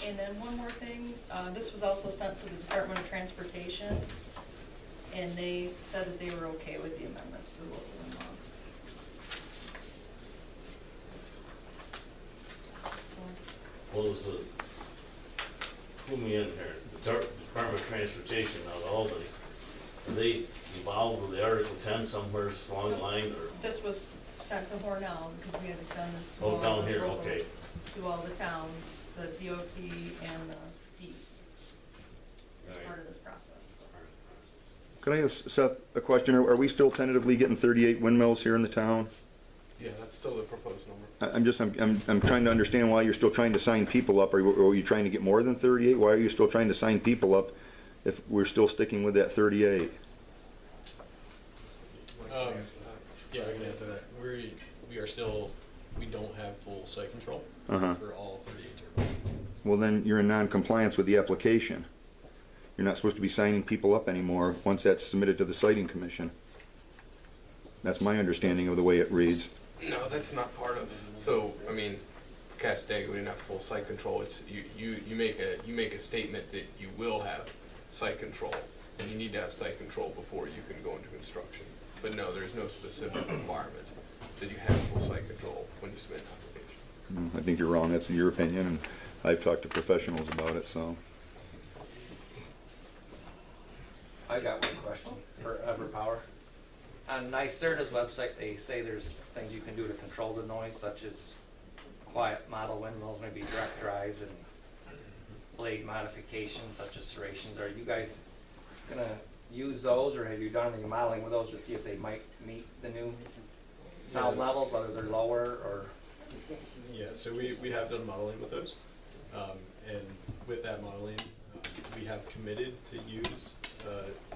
And then one more thing, this was also sent to the Department of Transportation, and they said that they were okay with the amendments to the local wind law. What was the, clue me in here, the Department of Transportation out of Albany, are they involved with the Article 10 somewhere along the line, or? This was sent to Hornell, because we had to send this to Oh, all down the here, local, okay. to all the towns, the DOT and the DEC. As Right. part of this process. Can I ask Seth a question? Are we still tentatively getting 38 windmills here in the town? Yeah, that's still the proposed number. I'm trying to understand why you're still trying to sign people up. Are you trying to get more than 38? Why are you still trying to sign people up if we're still sticking with that 38? Yeah, I can answer that. We are still, we don't have full site control Uh-huh. for all 38 turbines. Well, then you're in non-compliance with the application. You're not supposed to be signing people up anymore once that's submitted to the siting commission. That's my understanding of the way it reads. No, that's not part of, so, I mean, for Cassadaga, we didn't have full site control. It's, you make a statement that you will have site control, and you need to have site control before you can go into construction. But no, there's no specific requirement that you have full site control when you submit an application. I think you're wrong. That's your opinion, and I've talked to professionals about it, so. I got one question for EverPower. On NYSERDA's website, they say there's things you can do to control the noise, such as quiet model windmills, maybe direct drives, and blade modifications, such as serrations. Are you guys gonna use those, or have you done any modeling with those to see if they might meet the new sound levels, whether they're lower or? Yeah, so we have done modeling with those, and with that modeling, we have committed to use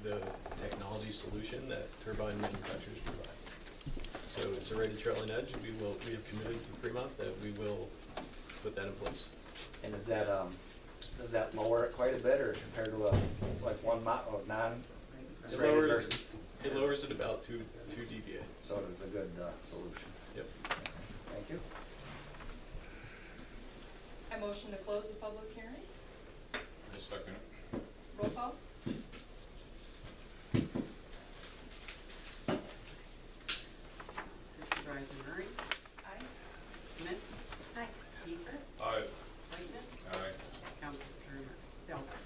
the technology solution that turbine manufacturers provide. So serrated trailing edge, we have committed to Fremont that we will put that in place. And is that, does that lower it quite a bit, or compared to like one non-serrated versus? It lowers it about 2 dBA. So it is a good solution. Yep. Thank you. I motion to close the public hearing. I second it. Roll call. Supervisor Murray? Aye. Schmidt? Aye. Kiefer? Aye. Whiteman? Aye. Councilor Delmer?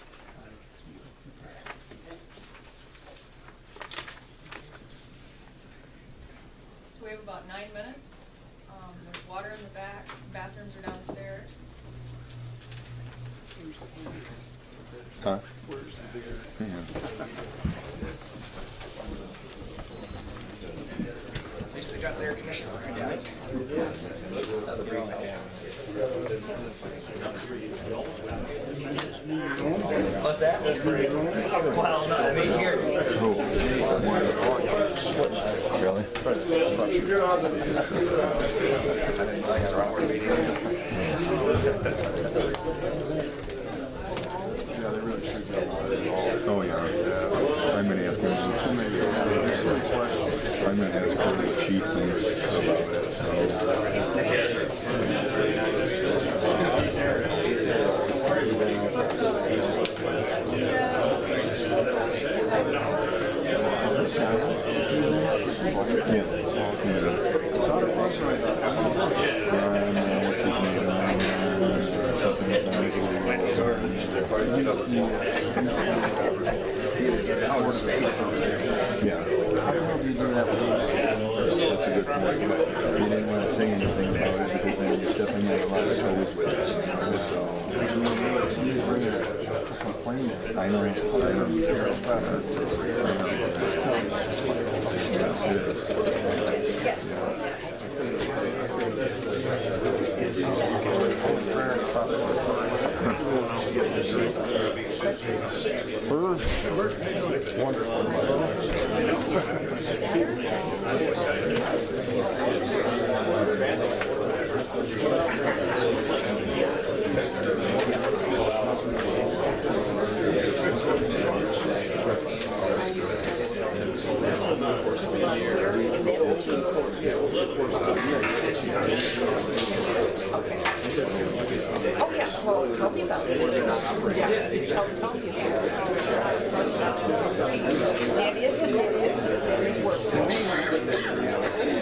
So we have about 9 minutes. There's water in the back, bathrooms are downstairs. Huh? Where's the bigger? At least we got the air conditioner working, yeah. What's that? Well, no, I mean here. Really? Oh, yeah. I'm gonna ask him. I'm gonna ask him what the chief thinks about Yeah. That's a good point. But you didn't want to say anything about it because then you're stepping on a lot of toes with it. So, somebody's bringing a complaint. I know. Just tell us. Wonderful. Tell me about it. Yeah, tell me about it. That is work. Yeah, okay.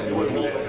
But it looks like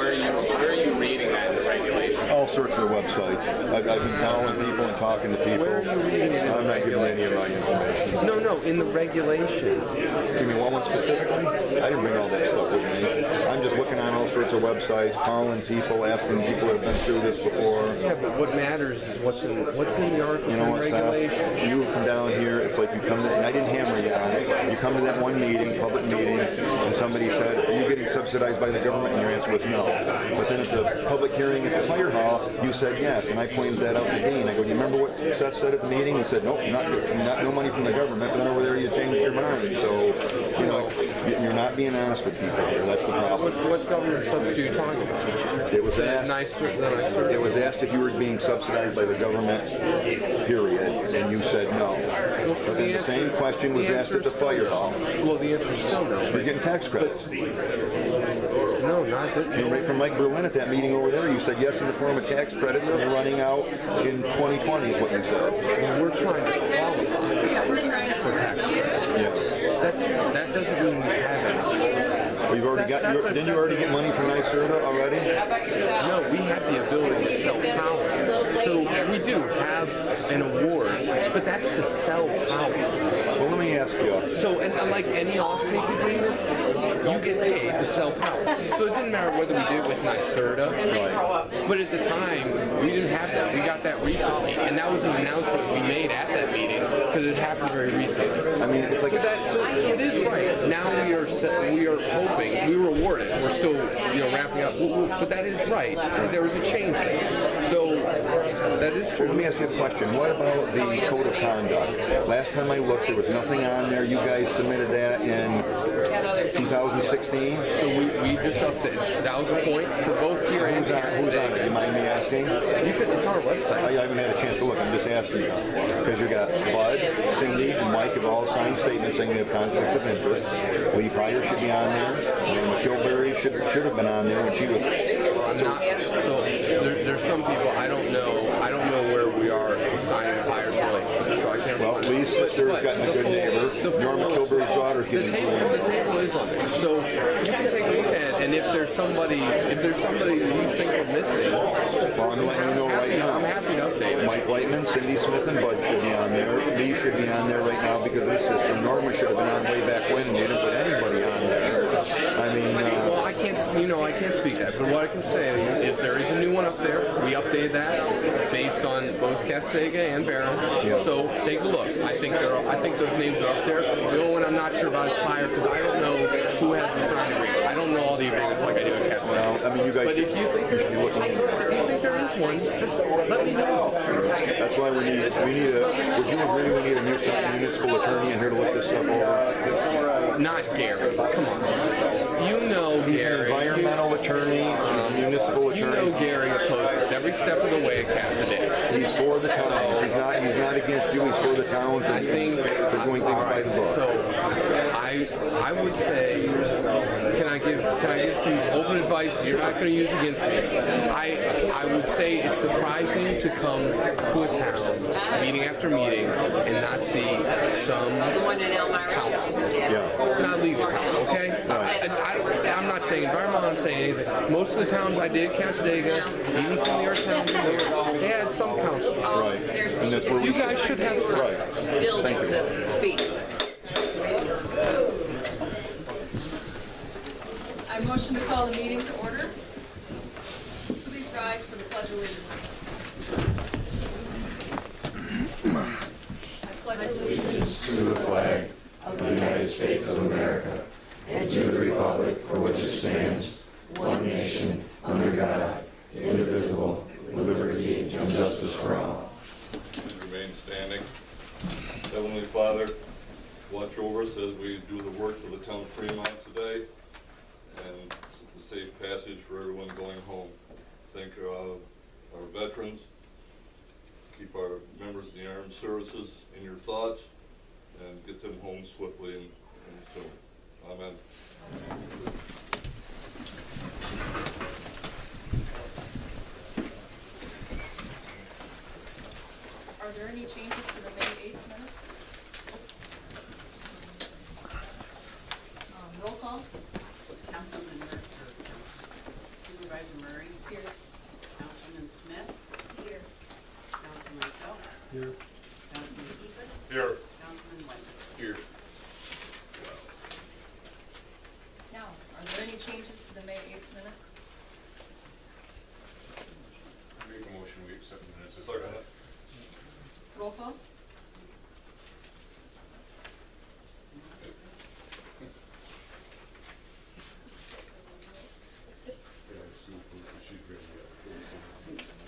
Where are you reading that in the regulations? All sorts of websites. I've been calling people and talking to people. Where are you reading it? I'm not giving any of my information. No, in the regulations. You mean one specifically? I didn't bring all that stuff with me. I'm just looking on all sorts of websites, calling people, asking people that have been through this before. Yeah, but what matters is what's in the articles You know and what, Seth? regulations. You come down here, it's like you come to, and I didn't hammer you on it. You come to that one meeting, public meeting, and somebody said, are you getting subsidized by the government? And your answer was no. But then at the public hearing at the fire hall, you said yes, and I pointed that out to Dean. I go, do you remember what Seth said at the meeting? He said, nope, not no money from the government, but then over there you changed your mind. So, you know, you're not being honest with people here. That's the problem. What government subsidy are you talking about? It was asked. It was asked if you were being subsidized by the government, period, and you said no. But then the same question was asked at the fire hall. Well, the answer is still no. You're getting tax credits. No, not that. Came right from Mike Berlin at that meeting over there. You said yes in the form of tax credits, and they're running out in 2020 is what you said. Well, we're trying to qualify for tax credits. Yeah. That doesn't mean we have any. Well, you've already got. Didn't you already get money from NYSERDA already? No, we have the ability to sell power. So we do have an award, but that's to sell power. Well, let me ask you. So, and unlike any off-take agreement, you get paid to sell power. So it didn't matter whether we did it with NYSERDA, but at the time, we didn't have that. We got that recently, and that was an announcement we made at that meeting because it happened very recently. I mean, it's like. So it is right. Now we are hoping, we were awarded. We're still, wrapping up, but that is right. There was a change there. So that is true. Let me ask you a question. What about the code of conduct? Last time I looked, there was nothing on there. You guys submitted that in 2016. So we just upped it. That was the point for both hearings. Who's on it? Do you mind me asking? It's on our website. I haven't had a chance to look. I'm just asking you. Because you got Bud, Cindy, and Mike have all signed statements saying they have conflicts of interest. Lee Pryor should be on there. Kilberry should have been on there when she was. So there's some people I don't know where we are signing Pryor's relationship. So I can't. Well, Lee's sister's gotten a good neighbor. Norma Kilberry's daughter's The getting table is on there. So you can take a look at it, and if there's somebody that you think we're missing, well, I'm letting you know right now. I'm happy to update it. Mike Lightman, Cindy Smith, and Bud should be on there. Lee should be on there right now because of his sister. Norma should have been on way back when, and they didn't put anybody on there. I mean, well, I can't speak to that, but what I can say is there is a new one up there. We updated that based on both Castaiga and Barron. So take a look. I think those names are up there. The only one I'm not sure about is Fire, because I don't know who has the signed agreement. I don't know all the agreements like I do at Castaiga. Well, I mean, you guys But should if you think be looking. if you think there is one, just let me know. That's why would you agree we need a municipal attorney in here to look this stuff over? Not Gary. Come on. You know He's an Gary. environmental attorney, he's a municipal You attorney. know Gary opposes every step of the way at Castaiga. He's for the towns. He's not against you. He's for the towns and for doing things by the book. So I would say, can I give some open advice you're not going to use against me? I would say it's surprising to come to a town meeting after meeting and not see some The one in Elmira? council. Yeah. Not legal council, okay? I'm not saying environmental, I'm saying anything. Most of the towns I did, Castaiga, even some of your towns in here, they had some council. Right. And that's where You we guys should have. Right. Buildings as we speak. I motion to call the meeting to order. Please rise for the pledge of allegiance. I pledge allegiance To the flag of the United States of America and to the republic for which it stands, one nation, under God, indivisible, with liberty and justice for all. Remain standing. Heavenly Father, watch over us as we do the work for the town of Fremont today, and the safe passage for everyone going home. Thank our veterans. Keep our members of the armed services in your thoughts, and get them home swiftly and soon. Amen. Are there any changes to the May 8th minutes? Roll call? Councilman Supervisor Murray. Here. Councilman Smith. Here. Councilman Phelps. Here. Councilman Kiefer. Here. Councilman Whiteman. Here. Now, are there any changes to the May 8th minutes? Make a motion, we accept the minutes as read. Roll call?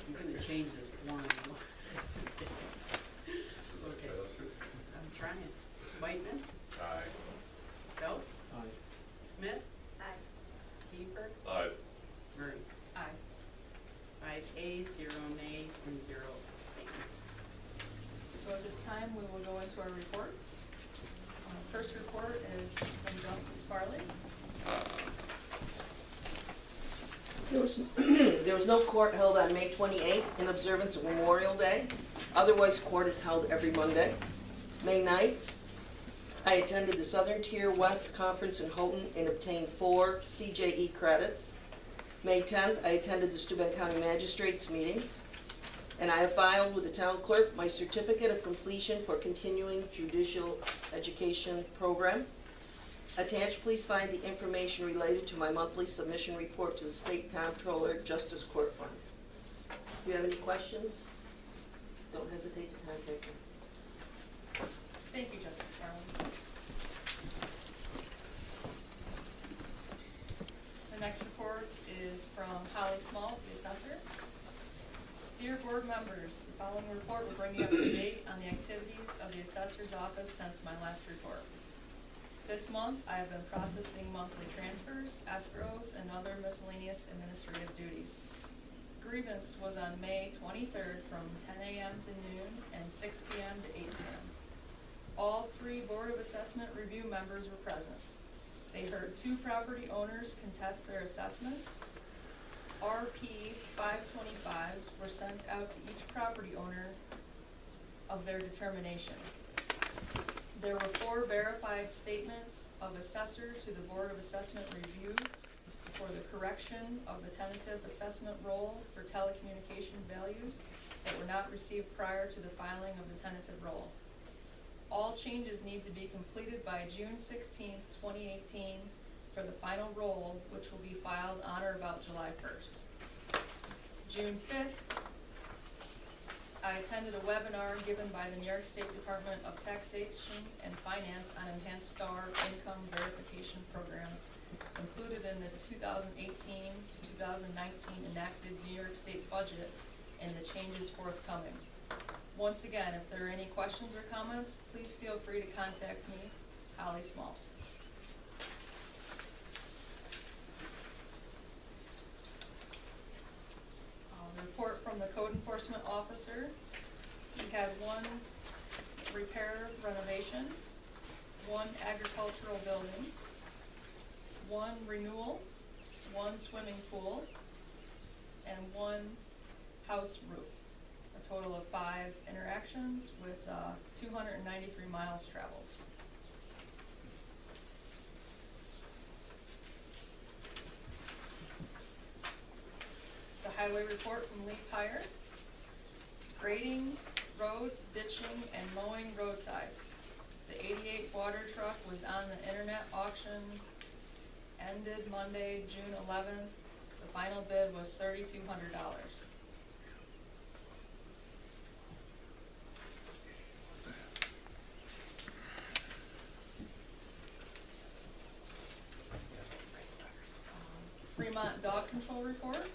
I'm gonna change this one. Okay, I'm trying. Whiteman. Aye. Phelps. Aye. Smith. Aye. Kiefer. Aye. Murray. Aye. 5 ayes, 0 nays, and 0 abstains. So at this time, we will go into our reports. First report is from Justice Farley. There was no court held on May 28th in observance of Memorial Day. Otherwise, court is held every Monday. May 9th, I attended the Southern Tier West Conference in Houghton and obtained 4 CJE credits. May 10th, I attended the Steuben County Magistrates meeting. And I have filed with the town clerk my certificate of completion for continuing judicial education program. Attached, please find the information related to my monthly submission report to the State Comptroller Justice Court Fund. If you have any questions, don't hesitate to contact me. Thank you, Justice Farley. The next report is from Holly Small, the assessor. Dear board members, the following report will bring you up to date on the activities of the assessor's office since my last report. This month, I have been processing monthly transfers, escrows, and other miscellaneous administrative duties. Grievance was on May 23rd from 10 a.m. to noon and 6 p.m. to 8 p.m. All 3 Board of Assessment review members were present. They heard 2 property owners contest their assessments. RP 525s were sent out to each property owner of their determination. There were 4 verified statements of assessor to the Board of Assessment review for the correction of the tentative assessment roll for telecommunication values that were not received prior to the filing of the tentative roll. All changes need to be completed by June 16, 2018, for the final roll, which will be filed on or about July 1st. June 5th, I attended a webinar given by the New York State Department of Taxation and Finance on Enhanced Star Income Verification Program, included in the 2018 to 2019 enacted New York State budget and the changes forthcoming. Once again, if there are any questions or comments, please feel free to contact me, Holly Small. Report from the code enforcement officer. We had one repair renovation, one agricultural building, one renewal, one swimming pool, and one house roof. A total of 5 interactions with 293 miles traveled. The highway report from Lee Pyre. Grading roads, ditching, and mowing roadsides. The 88 water truck was on the internet auction, ended Monday, June 11th. The final bid was $3,200. Fremont dog control report,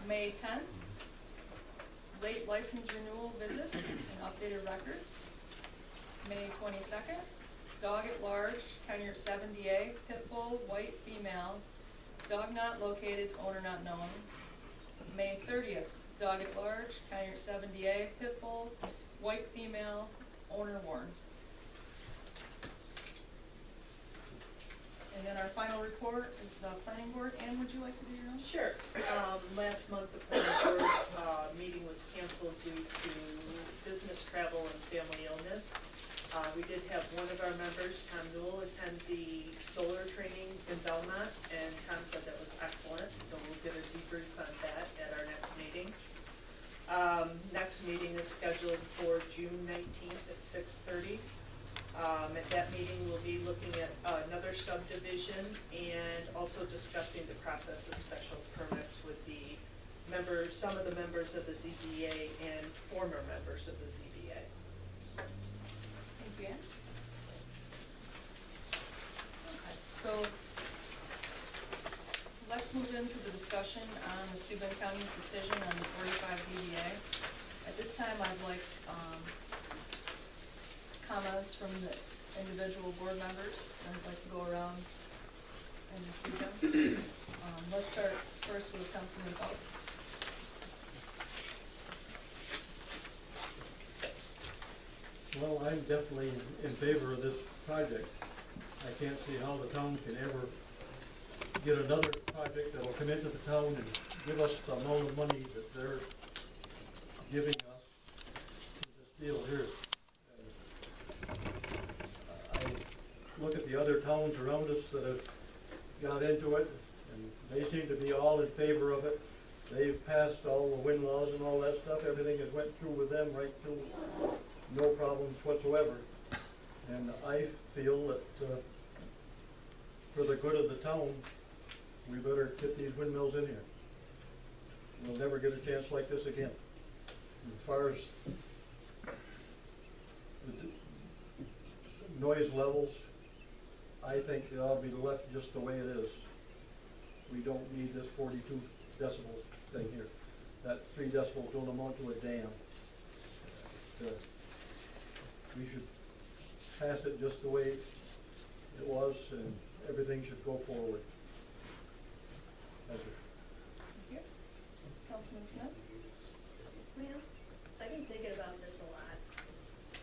May 10th. Late license renewal visits and updated records, May 22nd. Dog at large, County 70A, pit bull, white female, dog not located, owner not known. May 30th, dog at large, County 70A, pit bull, white female, owner warned. And then our final report is the planning board. Ann, would you like to do your own? Sure. Last month, the planning board meeting was canceled due to business travel and family illness. We did have one of our members, Tom Newell, attend the solar training in Belmont, and Tom said that was excellent, so we'll get a debrief on that at our next meeting. Next meeting is scheduled for June 19th at 6:30. At that meeting, we'll be looking at another subdivision and also discussing the process of special permits with the members, some of the members of the ZBA and former members of the ZBA. Thank you, Ann. Okay, so let's move into the discussion on the Steuben County's decision on the 45 DBA. At this time, I'd like comments from the individual board members. I'd like to go around and receive them. Let's start first with Councilman Phelps. Well, I'm definitely in favor of this project. I can't see how the town can ever get another project that will come into the town and give us the amount of money that they're giving us for this deal here. I look at the other towns around us that have got into it, and they seem to be all in favor of it. They've passed all the wind laws and all that stuff. Everything has went through with them right through, no problems whatsoever. And I feel that for the good of the town, we better get these windmills in here. We'll never get a chance like this again. As far as the noise levels, I think it ought to be left just the way it is. We don't need this 42 decibel thing here. That 3 decibels don't amount to a damn. We should pass it just the way it was, and everything should go forward. Thank you. Thank you. Councilman Smith? Well, I've been thinking about this a lot,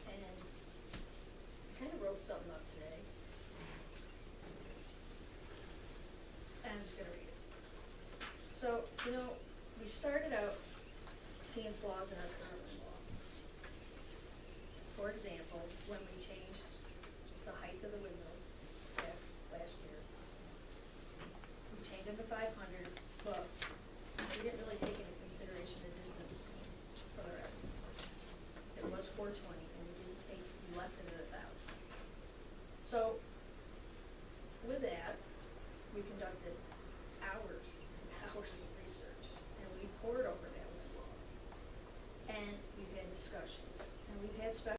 and I kind of wrote something up today. And I'm just going to read it. So, you know, we started out seeing flaws in our current law. For example, when we changed the height of the windows back last year, we changed them to 500, but we didn't really take into consideration the